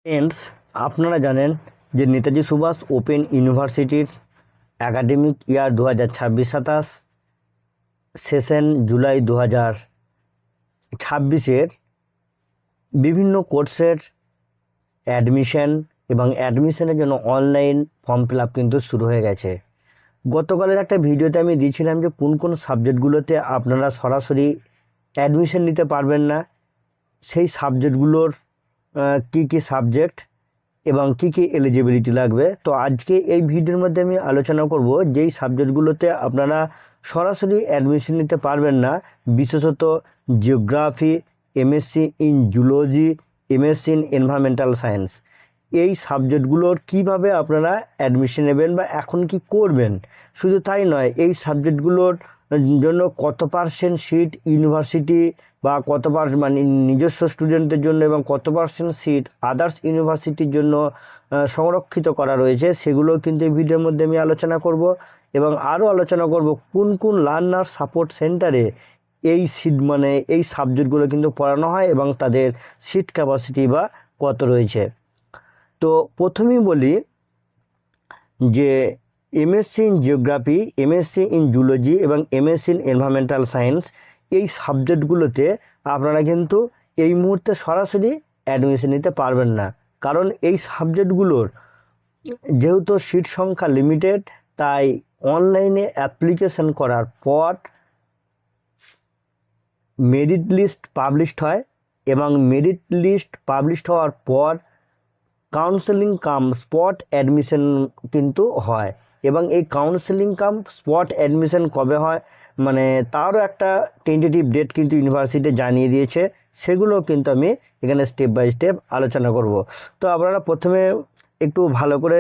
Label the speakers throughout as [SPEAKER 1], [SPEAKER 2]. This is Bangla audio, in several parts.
[SPEAKER 1] ফ্রেন্ডস, আপনারা জানেন যে নেতাজি সুভাষ ওপেন ইউনিভার্সিটির একাডেমিক ইয়ার 2026-27 সেশন জুলাই 2026-এর বিভিন্ন কোর্সের অ্যাডমিশন এবং অ্যাডমিশনের জন্য অনলাইন ফর্ম ফিল আপ কিন্তু শুরু হয়ে গেছে। গতকালের একটা ভিডিওতে আমি দিয়েছিলাম যে কোন কোন সাবজেক্টগুলোতে আপনারা সরাসরি অ্যাডমিশন নিতে পারবেন না, সেই সাবজেক্টগুলোর কী কী সাবজেক্ট এবং কী কী এলিজিবিলিটি লাগবে। তো আজকে এই ভিডিওর মধ্যে আমি আলোচনা করব যেই সাবজেক্টগুলোতে আপনারা সরাসরি অ্যাডমিশন নিতে পারবেন না, বিশেষত geography, MSc in zoology, MSc in environmental science. এই সাবজেক্টগুলোর কিভাবে আপনারা অ্যাডমিশন নেবেন বা এখন কি করবেন। শুধু তাই নয়, এই সাবজেক্টগুলোর জন্য কত পার্সেন্ট সিট ইউনিভার্সিটি বা কত মানে নিজস্ব স্টুডেন্টদের জন্য এবং কত পার্সেন্ট সিট আদার্স ইউনিভার্সিটির জন্য সংরক্ষিত করা রয়েছে, সেগুলো কিন্তু এই ভিডিওর মধ্যে আমি আলোচনা করব। এবং আরও আলোচনা করব কোন কোন লার্নার সাপোর্ট সেন্টারে এই সিট এই সাবজেক্টগুলো কিন্তু পড়ানো হয় এবং তাদের সিট ক্যাপাসিটি বা কত রয়েছে। তো প্রথমেই বলি যে MSc in geography, MSc in zoology এবং এমএসসি ইন এনভায়রনমেন্টাল সায়েন্স, এই সাবজেক্টগুলোতে আপনারা কিন্তু এই মুহূর্তে সরাসরি অ্যাডমিশন নিতে পারবেন না, কারণ এই সাবজেক্টগুলোর যেহেতু সিট সংখ্যা লিমিটেড, তাই অনলাইনে অ্যাপ্লিকেশন করার পর মেরিট লিস্ট পাবলিশড হয় এবং মেরিট লিস্ট পাবলিশড হওয়ার পর কাউন্সেলিং কাম স্পট অ্যাডমিশন কিন্তু হয়। এবং এই কাউন্সেলিং কাম স্পট অ্যাডমিশন কবে হয় তারও একটা টেন্টেটিভ ডেট কিন্তু ইউনিভার্সিটি জানিয়ে দিয়েছে, সেগুলো কিন্তু আমি এখানে স্টেপ বাই স্টেপ আলোচনা করব। তো আপনারা প্রথমে একটু ভালো করে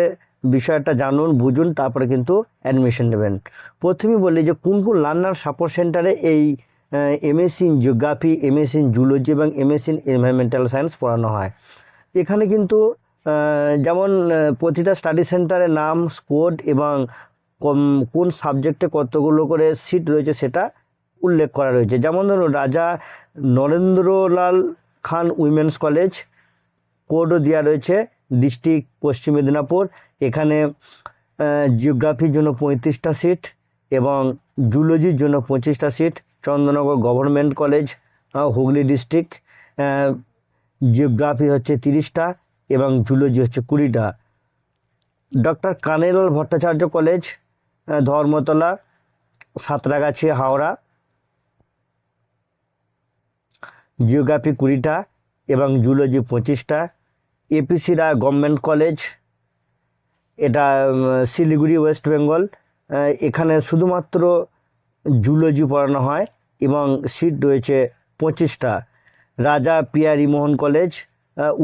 [SPEAKER 1] বিষয়টা জানুন, বুঝুন, তারপরে কিন্তু অ্যাডমিশন নেবেন। প্রথমেই বলি যে কোন কোন লার্নার সাপোর্ট সেন্টারে এই MSc in geography, MSc in zoology এবং এমএসসি ইন এনভায়রনমেন্টাল সায়েন্স পড়ানো হয়। এখানে কিন্তু যেমন প্রতিটা স্টাডি সেন্টারের নাম, কোড এবং কোন সাবজেক্টে কতগুলো করে সিট রয়েছে সেটা উল্লেখ করা রয়েছে। যেমন ধরুন রাজা নরেন্দ্রলাল খান উইমেন্স কলেজ, কোডও দেওয়া রয়েছে, ডিস্ট্রিক্ট পশ্চিম মেদিনীপুর। এখানে জিওগ্রাফির জন্য 35টা সিট এবং জুলজির জন্য 25টা seat. Chandannagar government college, Hooghly district, geography হচ্ছে 30টা এবং জুলজি হচ্ছে 20টা। Doctor Kanailal Bhattacharya college, Dharmatala, Santragachi, Howrah, geography 20টা এবং জুলজি 25টা। এপিসি রায় গভর্নমেন্ট কলেজ, এটা শিলিগুড়ি, ওয়েস্ট বেঙ্গল। এখানে শুধুমাত্র জুলজি পড়ানো হয় এবং সিট রয়েছে 25টা। Raja Peary Mohan college,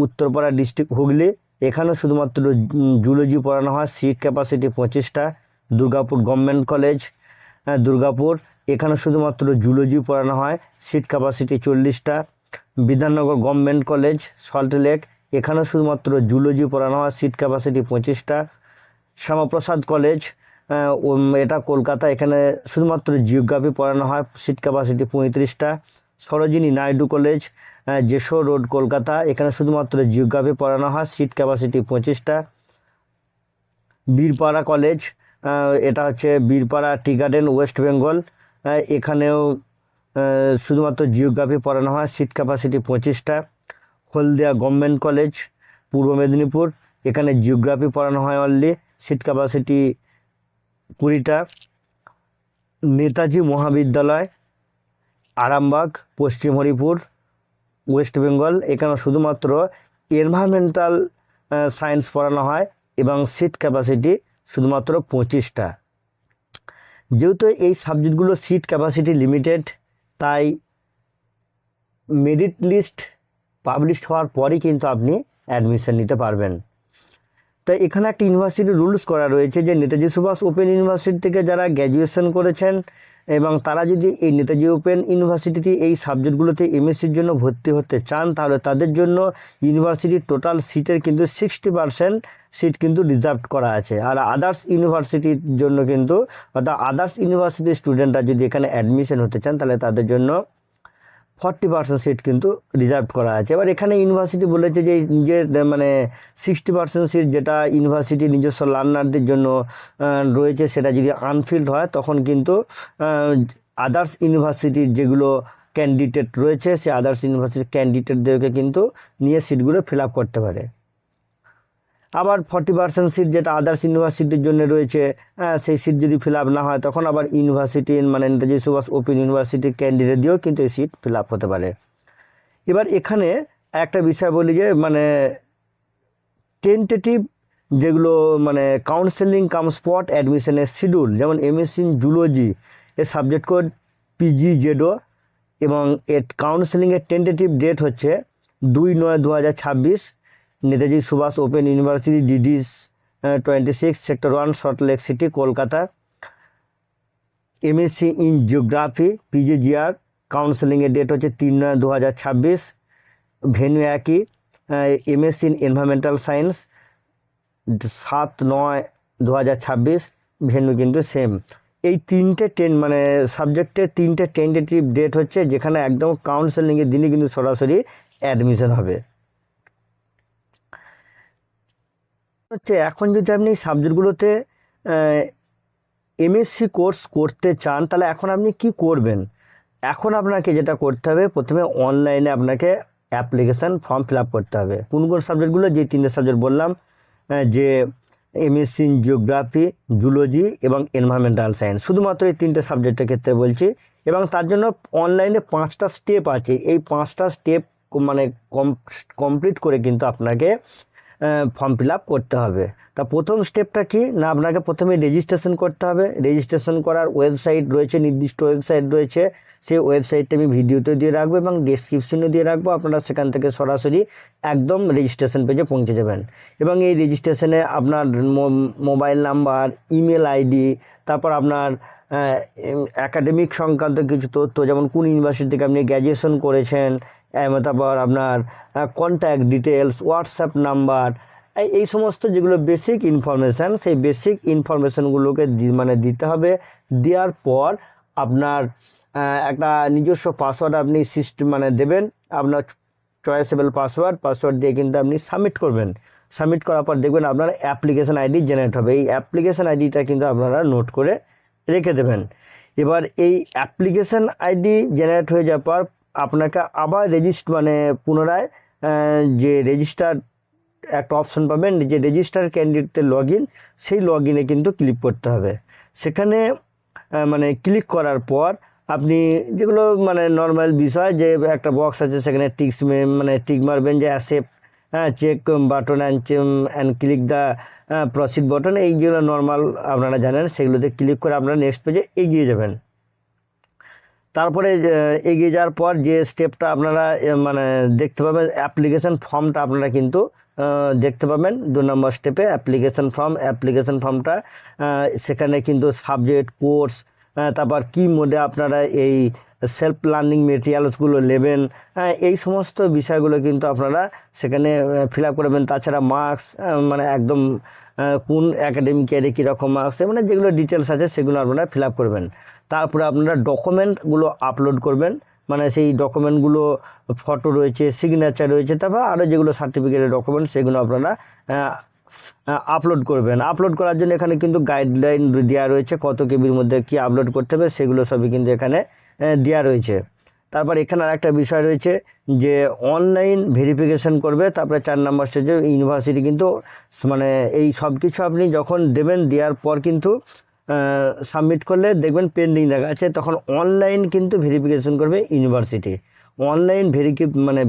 [SPEAKER 1] Uttarpara district, Hooghly. এখানেও শুধুমাত্র জুলজি পড়ানো হয়, সিট ক্যাপাসিটি 25টা। দুর্গাপুর গভর্নমেন্ট কলেজ, দুর্গাপুর, এখানে শুধুমাত্র জুলজি পড়ানো হয়, সিট ক্যাপাসিটি 40টা। বিধাননগর গভর্নমেন্ট কলেজ, সল্টলেক, এখানেও শুধুমাত্র জুলজি পড়ানো হয়, সিট ক্যাপাসিটি 25টা। শ্যামাপ্রসাদ কলেজ, এটা কলকাতা, এখানে শুধুমাত্র জিওগ্রাফি পড়ানো হয়, সিট ক্যাপাসিটি 35টা। সরোজিনী নাইডু কলেজ, যশোর রোড, কলকাতা, এখানে শুধুমাত্র জিওগ্রাফি পড়ানো হয়, সিট ক্যাপাসিটি 25টা। বীরপাড়া কলেজ, এটা হচ্ছে Birpara tea garden, West Bengal, এখানেও শুধুমাত্র জিওগ্রাফি পড়ানো হয়, সিট ক্যাপাসিটি 25টা। হলদিয়া গভর্নমেন্ট কলেজ, পূর্ব মেদিনীপুর, এখানে জিওগ্রাফি পড়ানো হয় অনলি, সিট ক্যাপাসিটি 20টা। নেতাজি মহাবিদ্যালয়, আরামবাগ, পশ্চিম হরিপুর, ওয়েস্ট বেঙ্গল, এখানে শুধুমাত্র এনভায়রনমেন্টাল সায়েন্স পড়ানো হয় এবং সিট ক্যাপাসিটি শুধুমাত্র 25টা। যেহেতু এই সাবজেক্টগুলো সিট ক্যাপাসিটি লিমিটেড, তাই মেরিট লিস্ট পাবলিশড হওয়ার পরই কিন্তু আপনি অ্যাডমিশন নিতে পারবেন। তো এখানে একটা ইউনিভার্সিটি রুলস করা রয়েছে যে নেতাজি সুভাষ ওপেন ইউনিভার্সিটি থেকে যারা গ্র্যাজুয়েশন করেছেন এবং তারা যদি এই নেতাজি ওপেন ইউনিভার্সিটিতে এই সাবজেক্টগুলোতে এমএসসির জন্য ভর্তি হতে চান, তাহলে তাদের জন্য ইউনিভার্সিটির টোটাল সিটের কিন্তু 60% সিট কিন্তু রিজার্ভ করা আছে। আর আদার্স ইউনিভার্সিটির জন্য কিন্তু, অর্থাৎ আদার্স ইউনিভার্সিটির স্টুডেন্টরা যদি এখানে অ্যাডমিশন হতে চান, তাহলে তাদের জন্য 40% সিট কিন্তু রিজার্ভ করা আছে। এবার এখানে ইউনিভার্সিটি বলেছে যে নিজের মানে 60% সিট যেটা ইউনিভার্সিটি নিজস্ব লার্নারদের জন্য রয়েছে, সেটা যদি আনফিল্ড হয় তখন কিন্তু আদার্স ইউনিভার্সিটির যেগুলো ক্যান্ডিডেট রয়েছে সে আদার্স ইউনিভার্সিটির ক্যান্ডিডেটদেরকে কিন্তু নিয়ে সিটগুলো ফিল আপ করতে পারে। আবার 40% সিট যেটা আদার্স ইউনিভার্সিটির জন্য রয়েছে, সেই সিট যদি ফিল আপ না হয় তখন আবার ইউনিভার্সিটির মানে নেতাজি সুভাষ ওপেন ইউনিভার্সিটির ক্যান্ডিডেট দিয়েও কিন্তু এই সিট ফিল আপ হতে পারে। এবার এখানে একটা বিষয় বলি যে মানে টেন্টেটিভ যেগুলো মানে কাউন্সেলিং কাম স্পট অ্যাডমিশনের শিডিউল, যেমন এমএসসি ইন জুলজি এর সাবজেক্ট কোড PGZO এবং এর কাউন্সেলিংয়ের টেন্টেটিভ ডেট হচ্ছে 2/9/2026। Netaji Subhas open university DDs 26 sector 1 Salt Lake city Kolkata. MSc in geography PGGR কাউন্সেলিংয়ের ডেট হচ্ছে 3/9/2026, ভেন্যু একই। MSc in environmental science 7/9/2026, venue কিন্তু সেম। এই তিনটে মানে সাবজেক্টের তিনটে টেন্টেটিভ ডেট হচ্ছে যেখানে একদম কাউন্সেলিংয়ের দিনই কিন্তু সরাসরি অ্যাডমিশন হবে। হচ্ছে এখন যদি আপনি সাবজেক্টগুলোতে MSc কোর্স করতে চান তাহলে এখন আপনি কি করবেন? এখন আপনাকে যেটা করতে হবে, প্রথমে অনলাইনে আপনাকে অ্যাপ্লিকেশান ফর্ম ফিল আপ করতে হবে। কোন কোন সাবজেক্টগুলো? যে তিনটে সাবজেক্ট বললাম, যে এমএসসি ইন জিওগ্রাফি, জুলজি এবং এনভায়রনমেন্টাল সায়েন্স, শুধুমাত্র এই তিনটে সাবজেক্টের ক্ষেত্রে বলছি। এবং তার জন্য অনলাইনে 5টা স্টেপ আছে। এই 5টা স্টেপ মানে কমপ্লিট করে কিন্তু আপনাকে ফর্ম ফিল আপ করতে হবে। তা প্রথম স্টেপটা কি না, আপনাকে প্রথমে রেজিস্ট্রেশন করতে হবে। রেজিস্ট্রেশন করার ওয়েবসাইট রয়েছে, নির্দিষ্ট ওয়েবসাইট রয়েছে। সেই ওয়েবসাইটটা আমি ভিডিওতে দিয়ে রাখবো এবং ডেসক্রিপশনে দিয়ে রাখবো। আপনারা সেখান থেকে সরাসরি একদম রেজিস্ট্রেশন পেজে পৌঁছে যাবেন। এবং এই রেজিস্ট্রেশনে আপনার মোবাইল নাম্বার, ইমেল আইডি, তারপর আপনার একাডেমিক সংক্রান্ত কিছু তথ্য, যেমন কোন ইউনিভার্সিটি থেকে আপনি গ্র্যাজুয়েশন করেছেন, তারপর আপনার কন্ট্যাক্ট ডিটেলস, হোয়াটসঅ্যাপ নাম্বার, এই সমস্ত যেগুলো বেসিক ইনফরমেশান, সেই বেসিক ইনফরমেশানগুলোকে মানে দিতে হবে। দেওয়ার পর আপনার একটা নিজস্ব পাসওয়ার্ড আপনি মানে দেবেন, আপনার চয়েসেবল পাসওয়ার্ড দিয়ে কিন্তু আপনি সাবমিট করবেন। সাবমিট করার পর দেখবেন আপনার অ্যাপ্লিকেশান আইডি জেনারেট হবে। এই অ্যাপ্লিকেশান আইডিটা কিন্তু আপনারা নোট করে রেখে দেবেন। এবার এই অ্যাপ্লিকেশান আইডি জেনারেট হয়ে যাওয়ার পর আপনাকে আবার মানে পুনরায় যে রেজিস্টার একটা অপশন পাবেন, যে রেজিস্টার ক্যান্ডিডেটের সেই লগইনে কিন্তু ক্লিক করতে হবে। সেখানে মানে ক্লিক করার পর আপনি যেগুলো মানে নর্মাল বিষয়, যে একটা বক্স আছে সেখানে টিক মারবেন যে accept, check button and click the proceed button, এইগুলো নর্মাল আপনারা জানেন। সেগুলোতে ক্লিক করে আপনারা নেক্সট পেজে এগিয়ে যাবেন। তারপরে এগিয়ে যাওয়ার পর যে স্টেপটা আপনারা মানে দেখতে পাবেন, অ্যাপ্লিকেশান ফর্মটা আপনারা কিন্তু দেখতে পাবেন 2 নম্বর স্টেপে অ্যাপ্লিকেশান ফর্মটা সেখানে কিন্তু সাবজেক্ট, কোর্স, তারপর কি মোডে আপনারা এই সেলফ লার্নিং মেটেরিয়ালসগুলো নেবেন, এই সমস্ত বিষয়গুলো কিন্তু আপনারা সেখানে ফিল আপ করবেন। তাছাড়া মার্কস, মানে একদম কোন একাডেমিক ইয়ারে কীরকম মার্কস, মানে যেগুলো ডিটেলস আছে সেগুলো আপনারা ফিল আপ করবেন। তারপরে আপনারা ডকুমেন্টগুলো আপলোড করবেন, মানে সেই ডকুমেন্টগুলো ফটো রয়েছে, সিগনেচার রয়েছে, তারপর আরও যেগুলো সার্টিফিকেটের ডকুমেন্ট সেগুলো আপনারা আপলোড করবেন। আপলোড করার জন্য এখানে কিন্তু গাইডলাইন দেওয়া রয়েছে, কত কেবির মধ্যে কি আপলোড করতে হবে সেগুলো সবই কিন্তু এখানে দেওয়া রয়েছে। তারপর এখানে আর একটা বিষয় রয়েছে যে অনলাইন ভেরিফিকেশন করবে। তারপরে 4 নম্বর স্টেজে ইউনিভার্সিটি কিন্তু মানে এই সব কিছু আপনি যখন দেবেন, দেওয়ার পর কিন্তু সাবমিট করলে দেখবেন পেন্ডিং দেখা আছে, তখন অনলাইন কিন্তু ভেরিফিকেশন করবে ইউনিভার্সিটি। অনলাইন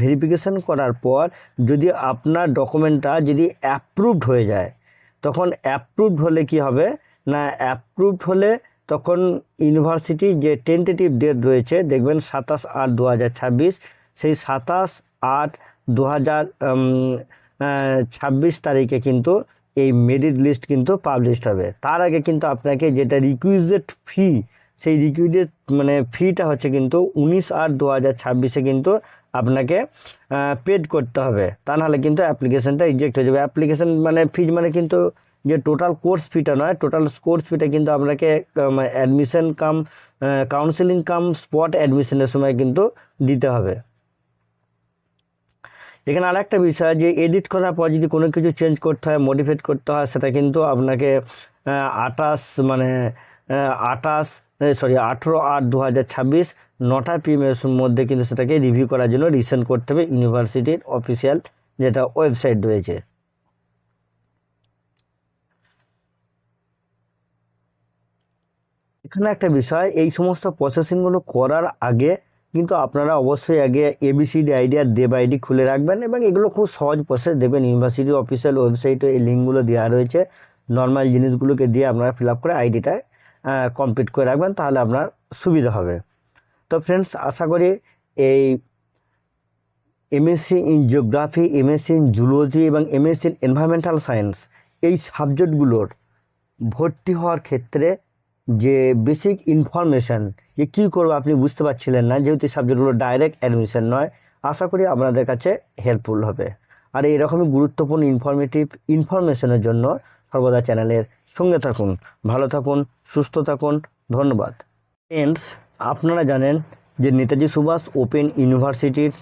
[SPEAKER 1] ভেরিফিকেশন করার পর যদি আপনার ডকুমেন্টটা যদি অ্যাপ্রুভড হয়ে যায়, তখন অ্যাপ্রুভড হলে কি হবে না, অ্যাপ্রুভড হলে তখন ইউনিভার্সিটির যে টেন্টেটিভ ডেট রয়েছে দেখবেন 27/8/2026, সেই 27/8/2026 তারিখে কিন্তু এই মেরিট লিস্ট কিন্তু পাবলিশড হবে। তার আগে কিন্তু আপনাকে যেটা রিকুইজিট ফি, সেই রিকুইজিট ফিটা হচ্ছে কিন্তু 19/8/2026 কিন্তু আপনাকে পেড করতে হবে। তা নাহলে কিন্তু অ্যাপ্লিকেশানটা রিজেক্ট হয়ে যাবে। অ্যাপ্লিকেশান ফিজ কিন্তু যে টোটাল কোর্স ফিটা নয়, টোটাল কোর্স ফিটা কিন্তু আপনাকে অ্যাডমিশন কাম কাউন্সেলিং কাম স্পট অ্যাডমিশনের সময় কিন্তু দিতে হবে। এখানে আরেকটা বিষয় যে এডিট করার পর যদি কোনো কিছু চেঞ্জ করতে হয়, মডিফাইড করতে হয়, সেটা কিন্তু আপনাকে 18/8/2026 9টা PM এর মধ্যে কিন্তু সেটাকে রিভিউ করার জন্য রিসেন্ড করতে হবে ইউনিভার্সিটির অফিসিয়াল যেটা ওয়েবসাইট রয়েছে। এখানে একটা বিষয়, এই সমস্ত প্রসেসিংগুলো করার আগে কিন্তু আপনারা অবশ্যই আগে ABCD আইডি আর দেব আইডি খুলে রাখবেন, এবং এগুলো খুব সহজ প্রসেস। দেখবেন ইউনিভার্সিটির অফিসিয়াল ওয়েবসাইটে এই লিঙ্কগুলো দেওয়া রয়েছে, নর্মাল জিনিসগুলোকে দিয়ে আপনারা ফিল আপ করে আইডিটা কমপ্লিট করে রাখবেন, তাহলে আপনার সুবিধা হবে। তো ফ্রেন্ডস, আশা করি এই MSc in geography, MSc in zoology এবং MSc ইন এনভায়রনমেন্টাল সায়েন্স এই সাবজেক্টগুলোর ভর্তি হওয়ার ক্ষেত্রে যে বেসিক ইনফরমেশান যে কী করবো আপনি বুঝতে পারছিলেন না, যেহেতু সাবজেক্টগুলো ডাইরেক্ট অ্যাডমিশন নয়, আশা করি আপনাদের কাছে হেল্পফুল হবে। আর এরকমই গুরুত্বপূর্ণ ইনফরমেশনের জন্য সর্বদা চ্যানেলের সঙ্গে থাকুন। ভালো থাকুন, সুস্থ থাকুন, ধন্যবাদ। ফ্রেন্ডস, আপনারা জানেন যে নেতাজি সুভাষ ওপেন ইউনিভার্সিটির